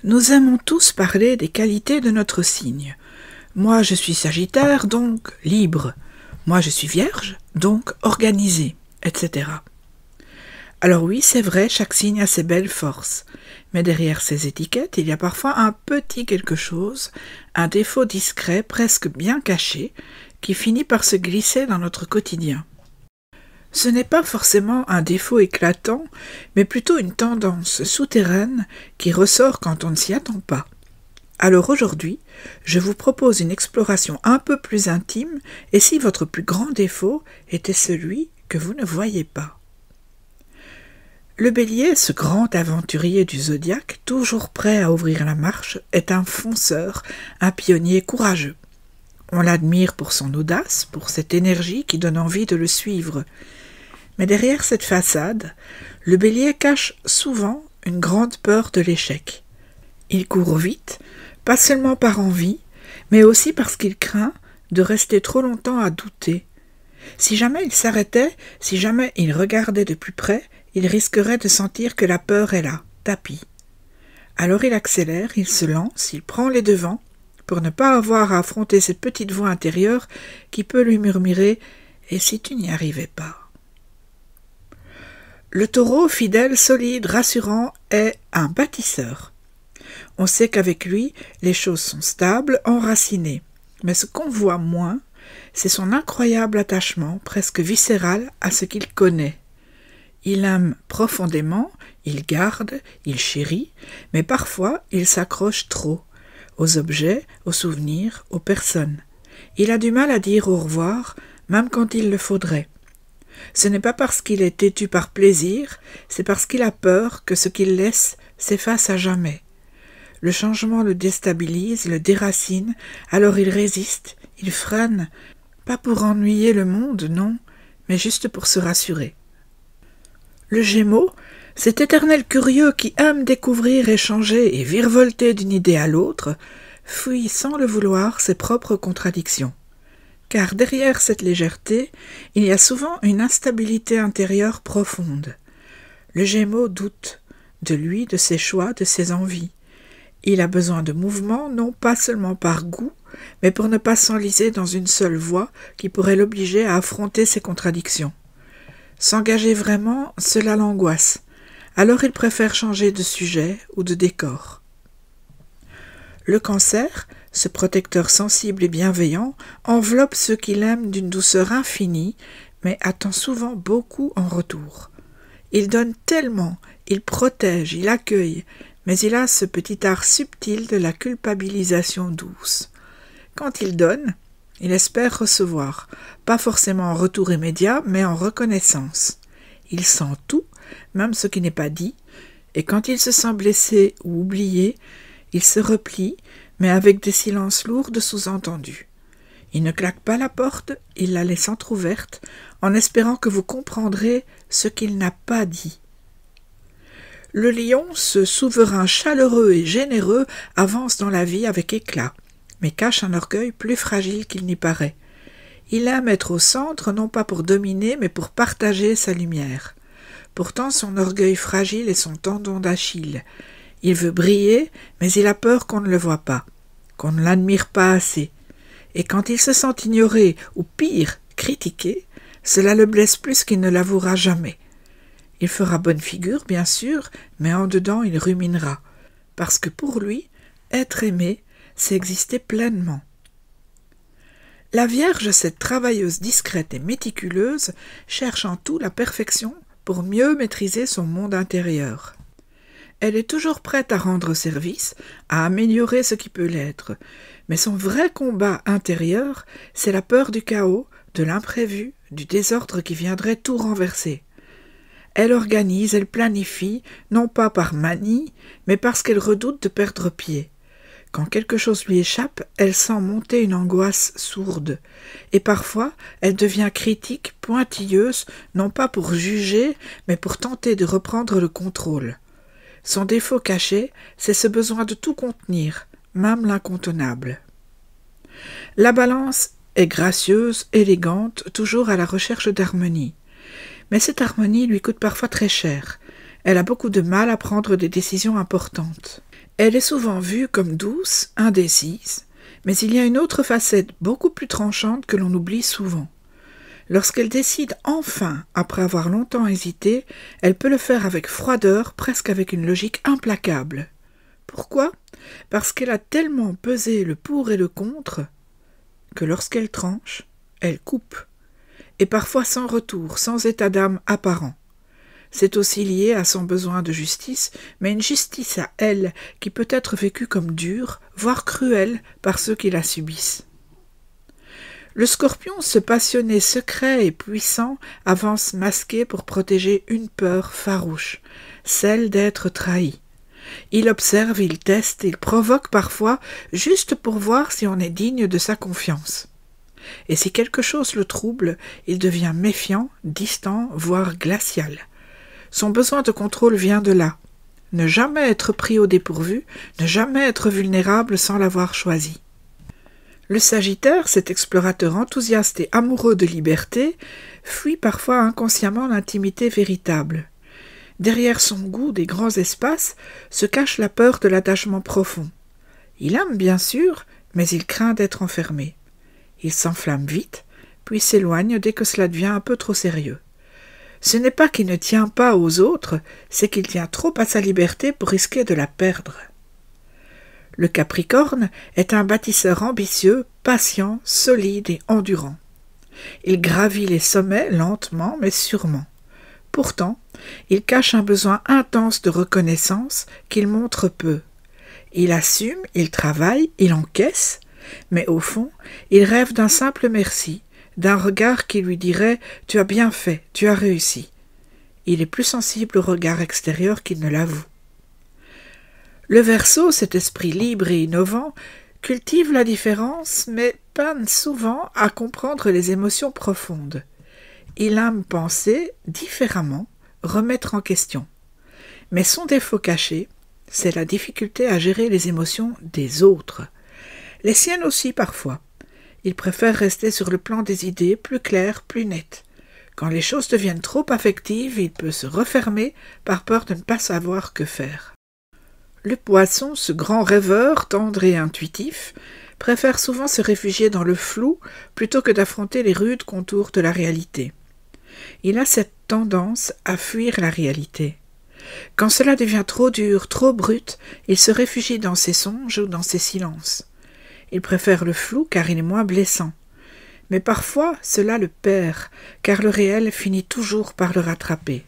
Nous aimons tous parler des qualités de notre signe. Moi, je suis Sagittaire, donc libre. Moi, je suis Vierge, donc organisé, etc. Alors oui, c'est vrai, chaque signe a ses belles forces. Mais derrière ces étiquettes, il y a parfois un petit quelque chose, un défaut discret, presque bien caché, qui finit par se glisser dans notre quotidien. Ce n'est pas forcément un défaut éclatant, mais plutôt une tendance souterraine qui ressort quand on ne s'y attend pas. Alors aujourd'hui, je vous propose une exploration un peu plus intime, et si votre plus grand défaut était celui que vous ne voyez pas. Le Bélier, ce grand aventurier du zodiaque, toujours prêt à ouvrir la marche, est un fonceur, un pionnier courageux. On l'admire pour son audace, pour cette énergie qui donne envie de le suivre. Mais derrière cette façade, le Bélier cache souvent une grande peur de l'échec. Il court vite, pas seulement par envie, mais aussi parce qu'il craint de rester trop longtemps à douter. Si jamais il s'arrêtait, si jamais il regardait de plus près, il risquerait de sentir que la peur est là, tapis. Alors il accélère, il se lance, il prend les devants, pour ne pas avoir à affronter cette petite voix intérieure qui peut lui murmurer « Et si tu n'y arrivais pas ?» Le Taureau, fidèle, solide, rassurant, est un bâtisseur. On sait qu'avec lui, les choses sont stables, enracinées. Mais ce qu'on voit moins, c'est son incroyable attachement, presque viscéral, à ce qu'il connaît. Il aime profondément, il garde, il chérit, mais parfois il s'accroche trop, aux objets, aux souvenirs, aux personnes. Il a du mal à dire au revoir, même quand il le faudrait. Ce n'est pas parce qu'il est têtu par plaisir, c'est parce qu'il a peur que ce qu'il laisse s'efface à jamais. Le changement le déstabilise, le déracine, alors il résiste, il freine, pas pour ennuyer le monde, non, mais juste pour se rassurer. Le Gémeaux, cet éternel curieux qui aime découvrir, échanger et virevolter d'une idée à l'autre, fuit sans le vouloir ses propres contradictions. Car derrière cette légèreté, il y a souvent une instabilité intérieure profonde. Le Gémeaux doute de lui, de ses choix, de ses envies. Il a besoin de mouvement, non pas seulement par goût, mais pour ne pas s'enliser dans une seule voie qui pourrait l'obliger à affronter ses contradictions. S'engager vraiment, cela l'angoisse. Alors il préfère changer de sujet ou de décor. Le Cancer, ce protecteur sensible et bienveillant, enveloppe ceux qu'il aime d'une douceur infinie, mais attend souvent beaucoup en retour. Il donne tellement, il protège, il accueille, mais il a ce petit art subtil de la culpabilisation douce. Quand il donne, il espère recevoir, pas forcément en retour immédiat, mais en reconnaissance. Il sent tout, même ce qui n'est pas dit, et quand il se sent blessé ou oublié, il se replie, mais avec des silences lourds de sous-entendus. Il ne claque pas la porte, il la laisse entr'ouverte, en espérant que vous comprendrez ce qu'il n'a pas dit. Le Lion, ce souverain chaleureux et généreux, avance dans la vie avec éclat, mais cache un orgueil plus fragile qu'il n'y paraît. Il aime être au centre, non pas pour dominer, mais pour partager sa lumière. Pourtant, son orgueil fragile est son tendon d'Achille. Il veut briller, mais il a peur qu'on ne le voie pas, qu'on ne l'admire pas assez. Et quand il se sent ignoré, ou pire, critiqué, cela le blesse plus qu'il ne l'avouera jamais. Il fera bonne figure, bien sûr, mais en dedans il ruminera, parce que pour lui, être aimé, c'est exister pleinement. La Vierge, cette travailleuse discrète et méticuleuse, cherche en tout la perfection pour mieux maîtriser son monde intérieur. Elle est toujours prête à rendre service, à améliorer ce qui peut l'être, mais son vrai combat intérieur, c'est la peur du chaos, de l'imprévu, du désordre qui viendrait tout renverser. Elle organise, elle planifie, non pas par manie, mais parce qu'elle redoute de perdre pied. Quand quelque chose lui échappe, elle sent monter une angoisse sourde. Et parfois, elle devient critique, pointilleuse, non pas pour juger, mais pour tenter de reprendre le contrôle. Son défaut caché, c'est ce besoin de tout contenir, même l'incontenable. La Balance est gracieuse, élégante, toujours à la recherche d'harmonie. Mais cette harmonie lui coûte parfois très cher. Elle a beaucoup de mal à prendre des décisions importantes. Elle est souvent vue comme douce, indécise, mais il y a une autre facette beaucoup plus tranchante que l'on oublie souvent. Lorsqu'elle décide enfin, après avoir longtemps hésité, elle peut le faire avec froideur, presque avec une logique implacable. Pourquoi ? Parce qu'elle a tellement pesé le pour et le contre que lorsqu'elle tranche, elle coupe, et parfois sans retour, sans état d'âme apparent. C'est aussi lié à son besoin de justice, mais une justice à elle qui peut être vécue comme dure, voire cruelle par ceux qui la subissent. Le Scorpion, ce passionné secret et puissant, avance masqué pour protéger une peur farouche, celle d'être trahi. Il observe, il teste, il provoque parfois, juste pour voir si on est digne de sa confiance. Et si quelque chose le trouble, il devient méfiant, distant, voire glacial. Son besoin de contrôle vient de là. Ne jamais être pris au dépourvu, ne jamais être vulnérable sans l'avoir choisi. Le Sagittaire, cet explorateur enthousiaste et amoureux de liberté, fuit parfois inconsciemment l'intimité véritable. Derrière son goût des grands espaces se cache la peur de l'attachement profond. Il aime bien sûr, mais il craint d'être enfermé. Il s'enflamme vite, puis s'éloigne dès que cela devient un peu trop sérieux. Ce n'est pas qu'il ne tient pas aux autres, c'est qu'il tient trop à sa liberté pour risquer de la perdre. Le Capricorne est un bâtisseur ambitieux, patient, solide et endurant. Il gravit les sommets lentement mais sûrement. Pourtant, il cache un besoin intense de reconnaissance qu'il montre peu. Il assume, il travaille, il encaisse, mais au fond, il rêve d'un simple merci, d'un regard qui lui dirait « Tu as bien fait, tu as réussi ». Il est plus sensible au regard extérieur qu'il ne l'avoue. Le Verseau, cet esprit libre et innovant, cultive la différence, mais peine souvent à comprendre les émotions profondes. Il aime penser différemment, remettre en question. Mais son défaut caché, c'est la difficulté à gérer les émotions des autres. Les siennes aussi parfois. Il préfère rester sur le plan des idées, plus claires, plus nettes. Quand les choses deviennent trop affectives, il peut se refermer par peur de ne pas savoir que faire. Le Poisson, ce grand rêveur, tendre et intuitif, préfère souvent se réfugier dans le flou plutôt que d'affronter les rudes contours de la réalité. Il a cette tendance à fuir la réalité. Quand cela devient trop dur, trop brut, il se réfugie dans ses songes ou dans ses silences. Il préfère le flou car il est moins blessant. Mais parfois cela le perd, car le réel finit toujours par le rattraper.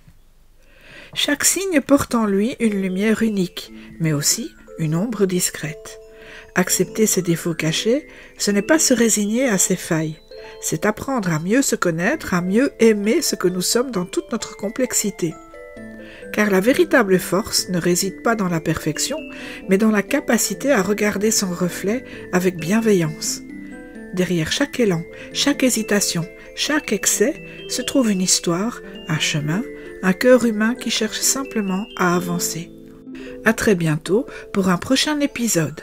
Chaque signe porte en lui une lumière unique, mais aussi une ombre discrète. Accepter ses défauts cachés, ce n'est pas se résigner à ses failles, c'est apprendre à mieux se connaître, à mieux aimer ce que nous sommes dans toute notre complexité. Car la véritable force ne réside pas dans la perfection, mais dans la capacité à regarder son reflet avec bienveillance. Derrière chaque élan, chaque hésitation, chaque excès, se trouve une histoire, un chemin, un cœur humain qui cherche simplement à avancer. À très bientôt pour un prochain épisode.